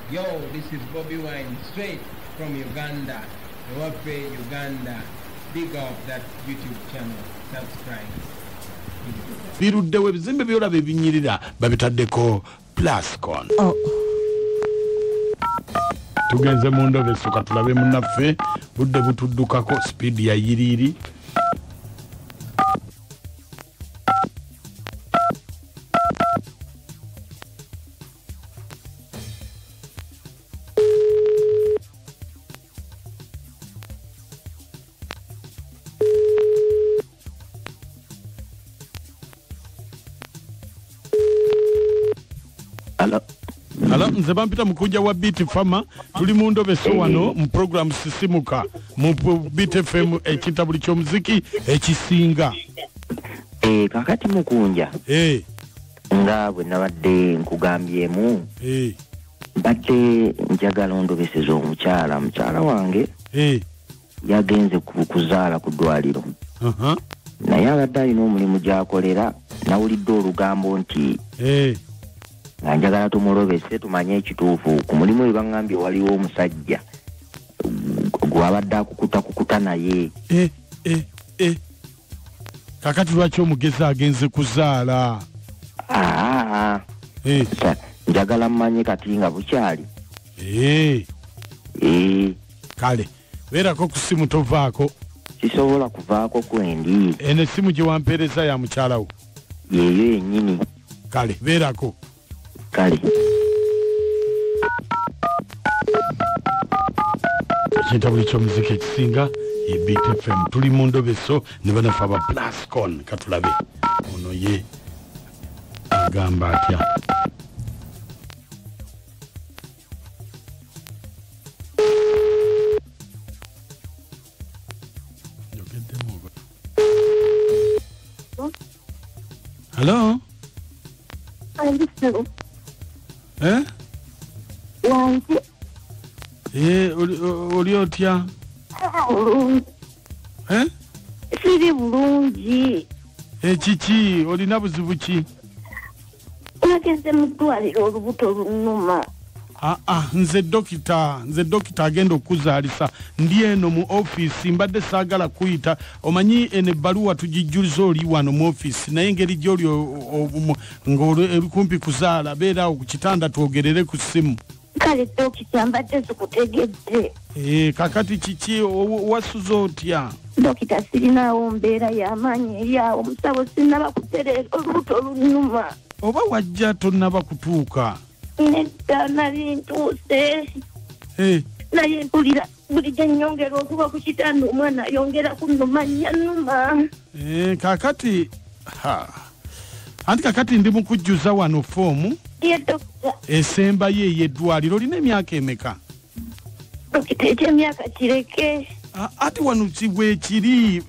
Yo, this is Bobby Wine, straight from Uganda. Wape Uganda. Big up that YouTube channel. Subscribe. Biruddewe bizimbe byola bebinyirira babitaddeko Plascon. Tugenze mu ndobe suka tulabe munnaffe budde butuddukako speed ya yiriri. Hello, nze bampita mukuja wa Beat Farmer tuli mu ndobe so wano mu program sisimuka mu Beat FM ekitabuli ky'omuziki ekisinga. Kakati mukunja. Nga bwe nabadde nkugambyemu. Mbadde njagala ondobeseza mukyala wange. Yagenze kuzaala ku ddwaliro. Naye abadde alina omulimu gy'akolera nawulidde olugambo nti njagala tumulobese tumanye ekituufu ku mulimu we baŋŋambye waliwo omusajja gw'abadde akukuta naye. Kakati lwaki omugezi agenze kuzaala? Njagala mmanye kati nga bukyali. Kale beerako ku simu tovaako. Sisobola kuvaako kwendi. Eno essimu gye wampeereza ya mukyalawo? Yeeyo yennyini. Kale beerako. Kale. Ekintabuli ky'omuziki ekisinga ye Beat FM tuli mu ndobeso ne banafe aba Plascon katulabe ono ye agamba atya. Hello? Oli otya? Siri bulungi. Kiki olina buzibu ki? Nagenze mu ddwaliro olubuto lunnuma. Nze dokita agenda okuzaalisa ndi eno mu office mbadde saagala kuyita omanyi ene ebbaluwa tugijjuliza oli wano mu office naye engeri gy'oli ng'oli kumpi kuzaala beera awo ku kitanda twogerere ku ssimu. Kale dokita mbadde zikutegedde. Kakati kiki wasuza otya? Dokita sirinaawo mbeera y'amaanyi eri awo musawo sinnaba kutereera olubuto lunnuma. Oba wajja tonnaba kutuuka? Nedda nali ntuuse. Naye mpulira buli gye nnyongera okuba ku kitanda omwana ayongera kunnuma nnuma. Kakati anti kakati ndi mu kujjuza wano foomu. Ye dokita. Esembayo ey'eddwaliro olina emyaka emeka? Dokita eky'emyaka kireke. Ati wano kibwe kiri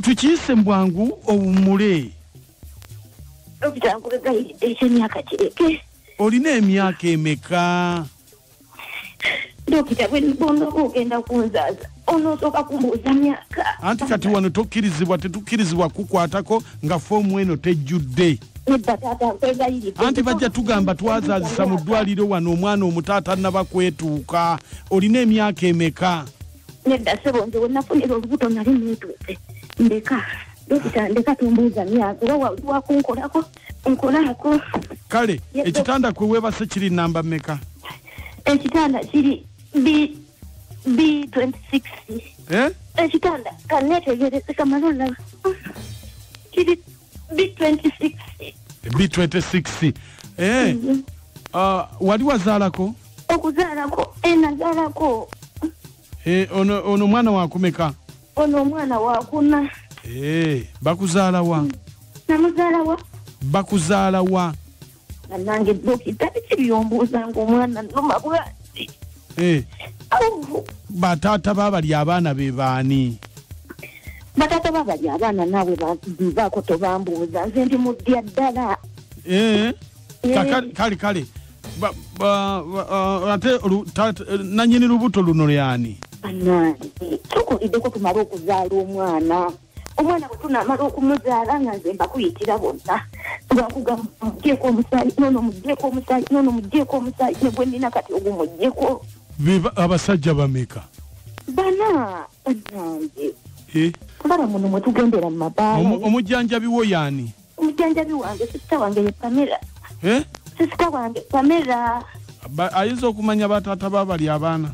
tukiyise mbwangu owummule. Dokita nkulegayiridde eky'emyaka kireke. Olina emyaka emeka? Dokita bwe nibondoka ogenda kunzaaza onoosooka kumbuuza myaka. Anti kati wano tetukkirizibwa kukwatako nga foomu eno tejjudde. Nedda taata nkwegayiridde. Anti bajja tugamba twazaazisa mu ddwaliro wano omwana omutaata annaba kwetuuka. Olina emyaka emeka? Nedda ssebo nze we nafunira olubuto nali neetuuse. Dokita ndeka tumbuuza myaka oba wakunkolako nkolaako. Kale ekitanda kwe weebase kiri namba mmeka? Ekitanda kiri B26. Ekitanda kanneetegereze kamala olaba kiri B26. B26. Wali wazaalako? Okuzaalako nazaalako. Ono mwana wakumeka? Ono omwana wakuna. Bakuzaala wa? Namuzaala wa? Bakuzaala wa? Nange dokita tekibiyombuuza ng'omwana nnuma bwati. Bataata baabali abaana be baani? Bataata baabali abaana naawe baako tobambuuza nze ndi muddya ddala. Kale ate nannyini lubuto luno lyani? Tukuliddeko tumale okuzaala omwana bwe tunamala okumuzaala nga nze mbakuyitira bonna Bakugamba mujjeko omusaayi nono mujjeko omusaayi nono mujjeko omusaayi ne gwe nnina kati ogumujjeko. Abasajja bameka? Bana banange. Kubala muno mwe tugendera mu mabaala. Omujjanjabi wo yaani? Omujjanjabi wange sisita wange ye Pamela. Sisita wange Pamela. Ayinza okumanya bataata babali abaana?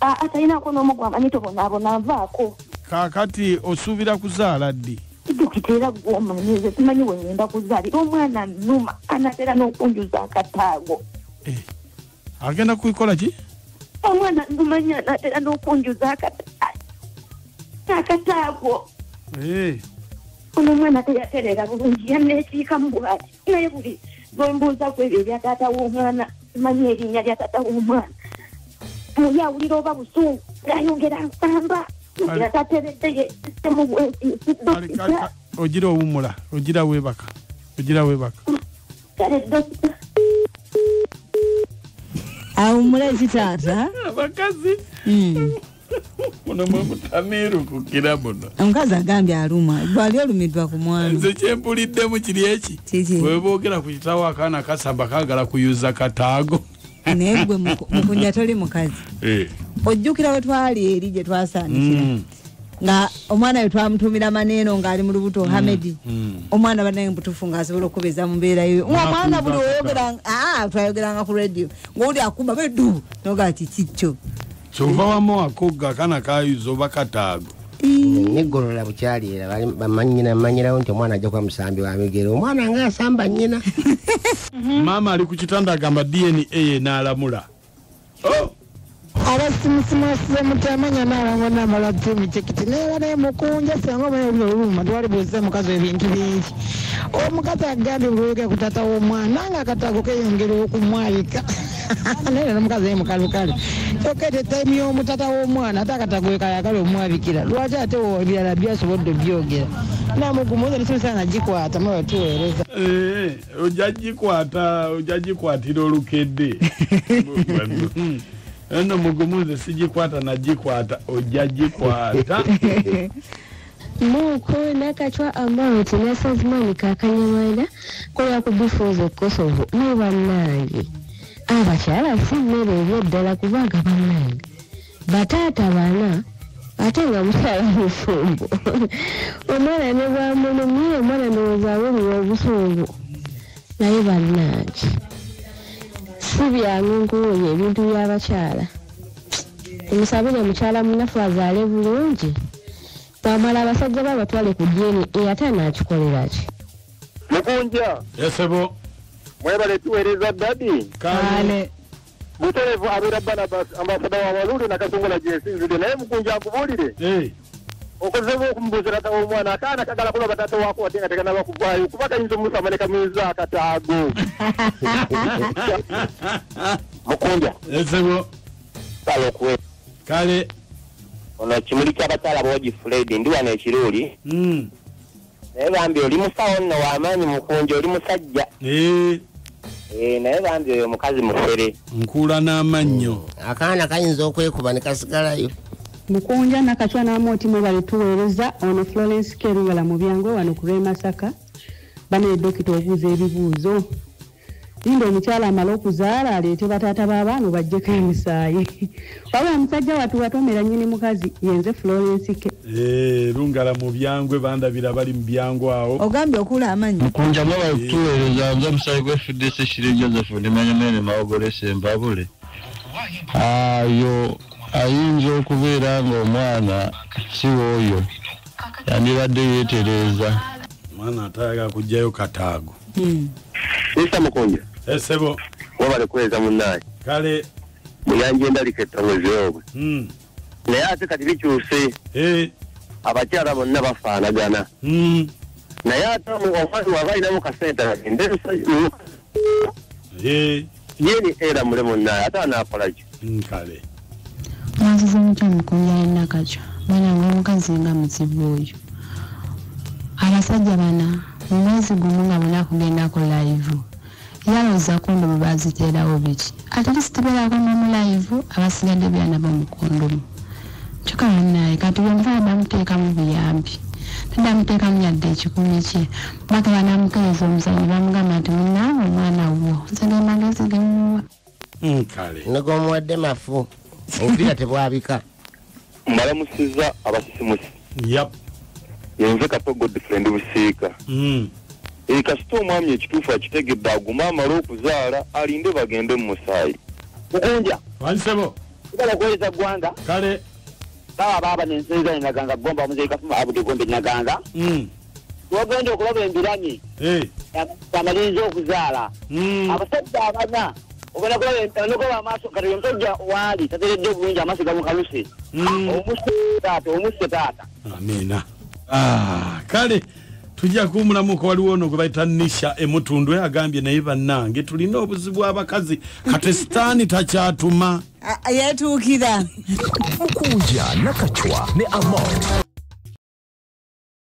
Atalinaako n'omu amanyi tobonaabona nvaako. Kaakati osuubira kuzaala ddi? Tukiteera gw'omanyize simanyi we ngenda kuzaalira omwana nnuma anatera n'okunjuza akataago. Agenda kukola ki? Omwana nnuma anatera n'okunjuza akataago. Ono omwana teyaterera bulungi yanneesiikamu bw'ati naye buli lwembuuza ku ebyo ebya taata w'omwana simanyi erinnya lya taata w'omwana. Muli awulira oba busungu ng'ayongera nsamba. Ogira owumula, ogira webaka. Awumula ekitaata? Abakazi. Muno mwe mutamiru kukira muno. Omukazi agambye aluma, gwali olumiddwa ku mwana. Nze kyempuliddemu kiri eki. Bwe boogera ku kitaawo akaana kasamba kaagala kuyuza kataago. Naye gwe mukunja toli mukazi. Ojjukira we twali eri gye twasaanikira nga omwana we twamutumira Maneeno ng'ali mu lubuto Hamedi. Omwana banaye mbutufu ng'asobola okubeza mu mbeera yo. Omwana buli oyogera twayogeranga ku radio ng'oli akumba beddu noga ati kikyo. Kyova wamu akogga kana kayuza oba kataago. Neggolola bukyali era bamanyirawo nti omwana ajja kuba musambi wa migero. Omwana ng'asamba nnyina. Maama ali ku kitanda agamba DNA ye n'alamula. Abasimusimusize mutamanya n'alango n'amala tumi chekiti neera naye mukunja senga omwana oluluma twali buuze mukazi ebintu bingi. Omukazi agambye buluyogera ku taata w'omwana nga akataago keeyongera okumwalika. Naye n'omukazi ye mukalukale. Kyokka etaimu y'omutata w'omwana ate akataago we kayagala omwabikira. Lwaki ate ebirala byasobodde byogera. Namugumuuza nesimusa nagikwata mwe batuweereza. Ojja gikwatira olukedde. Eno mugumuze sigikwata nagikwata ojja gikwata. Muko nakachwa amount na sazimani kakanyamana kola kubifuza Kosovo ne bannange. Abakyala simmere ebyeddala kubanga bannange. Bataata bana ate nga mukyala mufumbo. Omwana ne bwamulumye omwana n'ozaawo obusungu. Naye bannange. Sibyangu nkuwonya ebintu by'abakyala. Omusabire mukyala munafu azaale bulungi. Wamala abasajja babatwale ku DNA ate anaakikolera ki? Mukunja. Yesebo. Mwebale tuweereza dadi. Kale. Muterevu abeera Barnabas ambasada wa Walulu na Kasongola gyesinzidde naye mukunja akubuulire. Okozesa okumubuuza taata w'omwana akaana kagala kulaba taata waako wadde nga tekanaba kuvaayo kuba kayinza omumusamba ne kamuyinza akataago. Mukunja. Yesebo. Kale okuwe. Kale. Ono kimuli ky'abakyala b'ogi Fred ndi wano ekiruuli. Naye bambi oli musawo nno w'amaanyi Mukunja oli musajja. Naye bambi oyo mukazi mufere. Nkuula n'amannyo. Akaana kayinza okwekuba ne kasigalayo. Mukunja nakachwa n'amooti mwe bali tuweereza ono Florence Keruwala mu byango wano ku Masaka. Bane dokita obuuza ebibuuzo. Lindo omukyala amala okuzaala aleete bataata b'abaana bajjeko emisaayi. Wabula musajja watu watomera nnyini mukazi yenze Florence Ke. Lungala mu byangwe bandabira bali mu byango awo. Ogambye okula amanyi. Mukunja mwe bali tuweereza nze omusaayi gwe FDC Shire Joseph Nemanyamene Mawogolese Mbabule. Ayo ayinza okubeera ng'omwana si w'oyo yandibadde yeetereza. Mwana atayaga kujjayo kataago. Isa Mukunja. Sebo. Wabale kuweza munnaye. Kale. Muyanje ndalika ettawezi obwe. Naye ate kati bikyuse. Abakyala bonna bafaanagana. Naye ate omwami waba alinamu kasente yeni era mule munnaye ate anaakola ki? Kale. Mwazize mutya Mukunja Nakachwa. Bana ng'omukazi nga muzibu oyo. Abasajja bana mu mwezi gumu nga bonna kugendako live. Yaloza kondomu baziteerawo biki. Ate lisitibeerako mu live abasigadde byana bamukondomu. Kyokka munnaye kati bwe nva bamuteeka mu buyambi. tadamuteka myadde ekikumi kye baka banamukeeza omusajja bamugamba nti munaawe omwana wo nsenge magezi gemuwa kale negomuwadde mafu obubira tebwabika mbalamusiza abasisimusi yenze Katogo Godfrey Busiika kasita omwami ekituufu akitegedde aguma amala okuzaala alinde bagende mu musaayi mukunja wansebo kala kuweza gwanga kale baba nensenza naganga gomba muzeyi kafuma abude gombe naganga wagenda okulaba embiranye amalinzi okuzaala abasajja abana ogenda kulaba amaaso kati omusajja waali tateredde bulungi amaaso gamukaluse omuse taata amina kale tujja kumulamuko waliwo ono gwe bayita Nisha Emutundwe agambye naye bannange tulina obuzibu abakazi kate sitaani takyatuma yetuukira Mukunja Nakachwa ne Amon